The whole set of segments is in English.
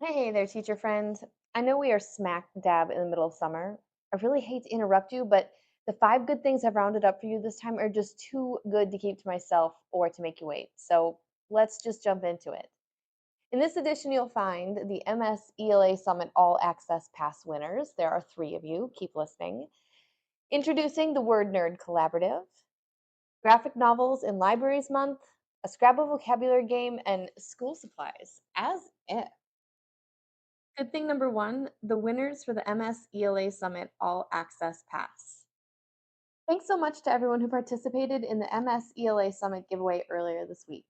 Hey there, teacher friend. I know we are smack dab in the middle of summer. I really hate to interrupt you, but the five good things I've rounded up for you this time are just too good to keep to myself or to make you wait. So let's just jump into it. In this edition, you'll find the MS ELA Summit All Access Pass winners. There are three of you. Keep listening. Introducing the Word Nerd Collaborative, graphic novels in Libraries Month, a Scrabble vocabulary game, and school supplies. As if. Good thing number one, the winners for the MS ELA Summit All Access Pass. Thanks so much to everyone who participated in the MS ELA Summit giveaway earlier this week.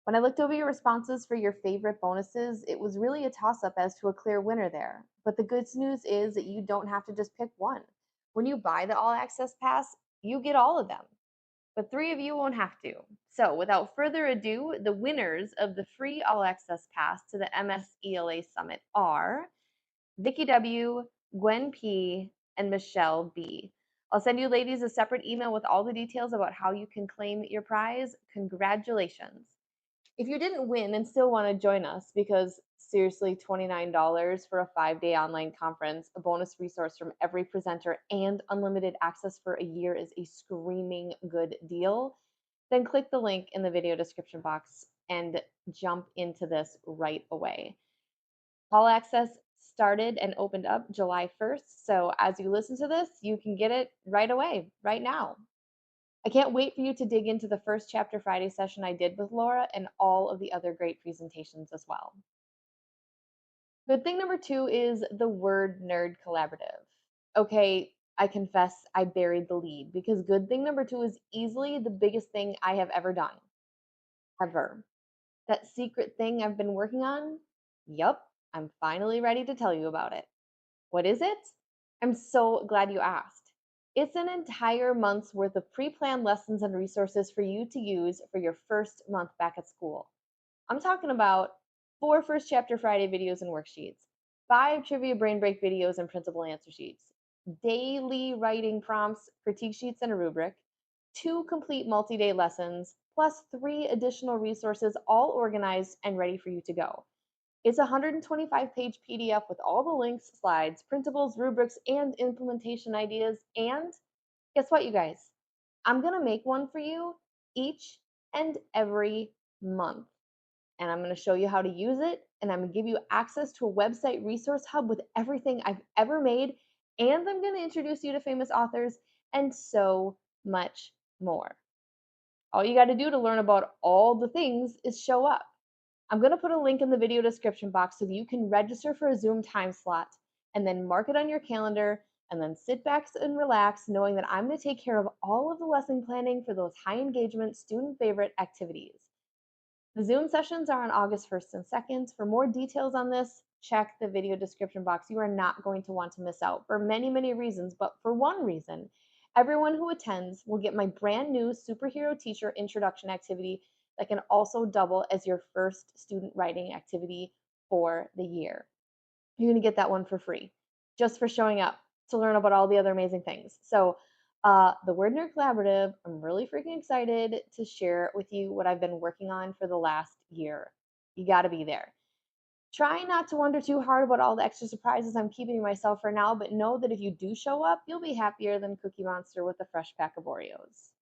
When I looked over your responses for your favorite bonuses, it was really a toss up as to a clear winner there. But the good news is that you don't have to just pick one. When you buy the All Access Pass, you get all of them. But three of you won't have to. So, without further ado, the winners of the free All Access Pass to the MS ELA Summit are Vicki W., Gwen P., and Michelle B. I'll send you ladies a separate email with all the details about how you can claim your prize. Congratulations. If you didn't win and still want to join us, because seriously, $29 for a 5-day online conference, a bonus resource from every presenter, and unlimited access for a year is a screaming good deal, then click the link in the video description box and jump into this right away. All access started and opened up July 1st. So as you listen to this, you can get it right away, right now. I can't wait for you to dig into the first Chapter Friday session I did with Laura and all of the other great presentations as well. Good thing number two is the Word Nerd Collaborative. Okay, I confess I buried the lead because good thing number two is easily the biggest thing I have ever done. Ever. That secret thing I've been working on? Yup, I'm finally ready to tell you about it. What is it? I'm so glad you asked. It's an entire month's worth of pre planned lessons and resources for you to use for your first month back at school. I'm talking about 4 First Chapter Friday videos and worksheets, 5 Trivia Brain Break videos and printable answer sheets, daily writing prompts, critique sheets, and a rubric, 2 complete multi day lessons, plus 3 additional resources all organized and ready for you to go. It's a 125-page PDF with all the links, slides, printables, rubrics, and implementation ideas. And guess what, you guys? I'm going to make one for you each and every month. And I'm going to show you how to use it. And I'm going to give you access to a website resource hub with everything I've ever made. And I'm going to introduce you to famous authors and so much more. All you got to do to learn about all the things is show up. I'm going to put a link in the video description box so that you can register for a Zoom time slot and then mark it on your calendar and then sit back and relax knowing that I'm going to take care of all of the lesson planning for those high engagement student favorite activities. The Zoom sessions are on August 1st and 2nd. For more details on this, check the video description box. You are not going to want to miss out for many, many reasons, but for one reason, everyone who attends will get my brand new superhero teacher introduction activity that can also double as your first student writing activity for the year. You're going to get that one for free just for showing up to learn about all the other amazing things. So, the Word Nerd Collaborative, I'm really freaking excited to share with you what I've been working on for the last year. You got to be there. Try not to wonder too hard about all the extra surprises I'm keeping myself for now, but know that if you do show up, you'll be happier than Cookie Monster with a fresh pack of Oreos.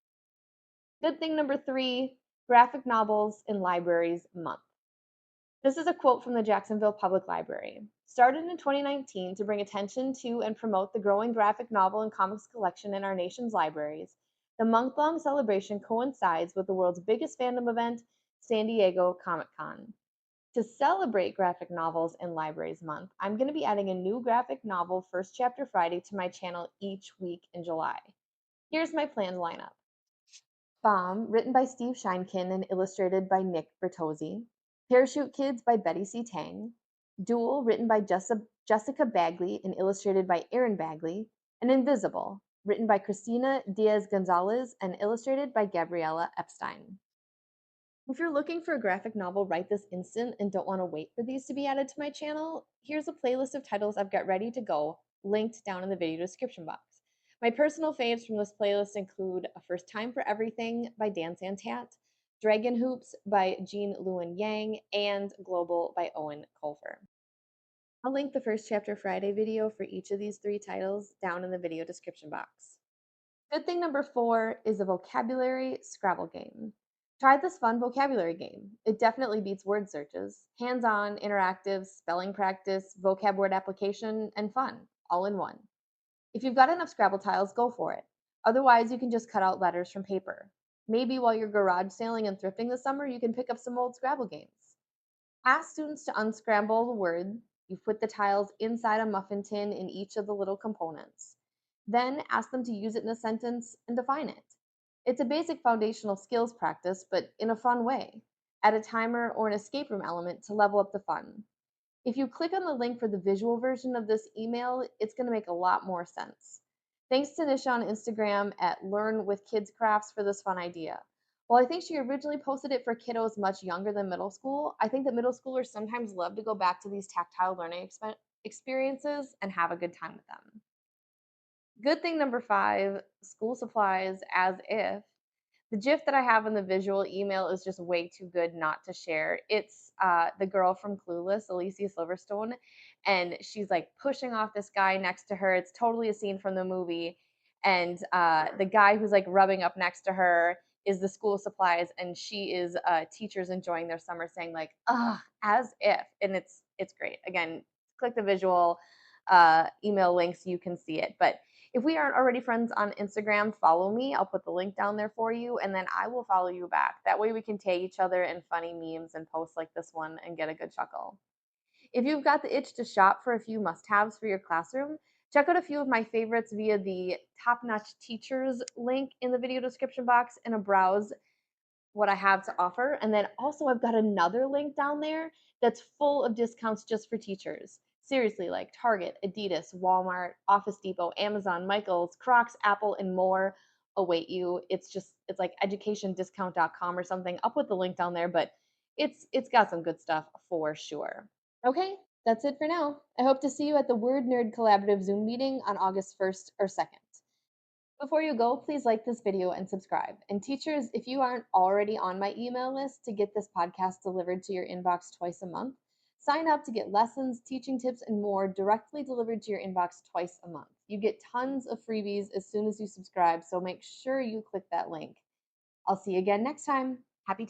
Good thing number three, graphic novels in libraries month. This is a quote from the Jacksonville Public Library. Started in 2019 to bring attention to and promote the growing graphic novel and comics collection in our nation's libraries, the month-long celebration coincides with the world's biggest fandom event, San Diego Comic-Con. To celebrate Graphic Novels in Libraries Month, I'm going to be adding a new graphic novel First Chapter Friday to my channel each week in July. Here's my planned lineup. Bomb, written by Steve Sheinkin and illustrated by Nick Bertozzi. Parachute Kids by Betty C. Tang. Duel, written by Jessica Bagley and illustrated by Aaron Bagley. And Invisible, written by Christina Diaz-Gonzalez and illustrated by Gabriella Epstein. If you're looking for a graphic novel right this instant and don't want to wait for these to be added to my channel, here's a playlist of titles I've got ready to go, linked down in the video description box. My personal faves from this playlist include A First Time for Everything by Dan Santat, Dragon Hoops by Jean Lewin Yang, and Global by Owen Colfer. I'll link the First Chapter Friday video for each of these 3 titles down in the video description box. Good thing number 4 is a vocabulary Scrabble game. Try this fun vocabulary game. It definitely beats word searches. Hands-on, interactive, spelling practice, vocab word application, and fun, all in one. If you've got enough Scrabble tiles, go for it. Otherwise, you can just cut out letters from paper. Maybe while you're garage sailing and thrifting this summer, you can pick up some old Scrabble games. Ask students to unscramble the word. You put the tiles inside a muffin tin in each of the little components. Then ask them to use it in a sentence and define it. It's a basic foundational skills practice, but in a fun way. Add a timer or an escape room element to level up the fun. If you click on the link for the visual version of this email, it's going to make a lot more sense. Thanks to Nisha on Instagram at Learn with Kids Crafts for this fun idea. While I think she originally posted it for kiddos much younger than middle school, I think that middle schoolers sometimes love to go back to these tactile learning experiences and have a good time with them. Good thing number 5, school supplies as if. The GIF that I have in the visual email is just way too good not to share. It's the girl from Clueless, Alicia Silverstone, and she's like pushing off this guy next to her. It's totally a scene from the movie. And the guy who's like rubbing up next to her is the school supplies, and she is teachers enjoying their summer, saying like, "Ah, as if," and it's great. Again, click the visual email link so you can see it. But if we aren't already friends on Instagram, follow me. I'll put the link down there for you, and then I will follow you back. That way we can tag each other in funny memes and posts like this one and get a good chuckle. If you've got the itch to shop for a few must-haves for your classroom, check out a few of my favorites via the Top Notch Teachers link in the video description box and a browse what I have to offer. And then also I've got another link down there that's full of discounts just for teachers. Seriously, like Target, Adidas, Walmart, Office Depot, Amazon, Michaels, Crocs, Apple, and more await you. It's like educationdiscount.com or something. I'll put the link down there, but it's got some good stuff for sure. Okay, that's it for now. I hope to see you at the Word Nerd Collaborative Zoom meeting on August 1st or 2nd. Before you go, please like this video and subscribe. And teachers, if you aren't already on my email list to get this podcast delivered to your inbox twice a month, sign up to get lessons, teaching tips, and more directly delivered to your inbox twice a month. You get tons of freebies as soon as you subscribe, so make sure you click that link. I'll see you again next time. Happy teaching.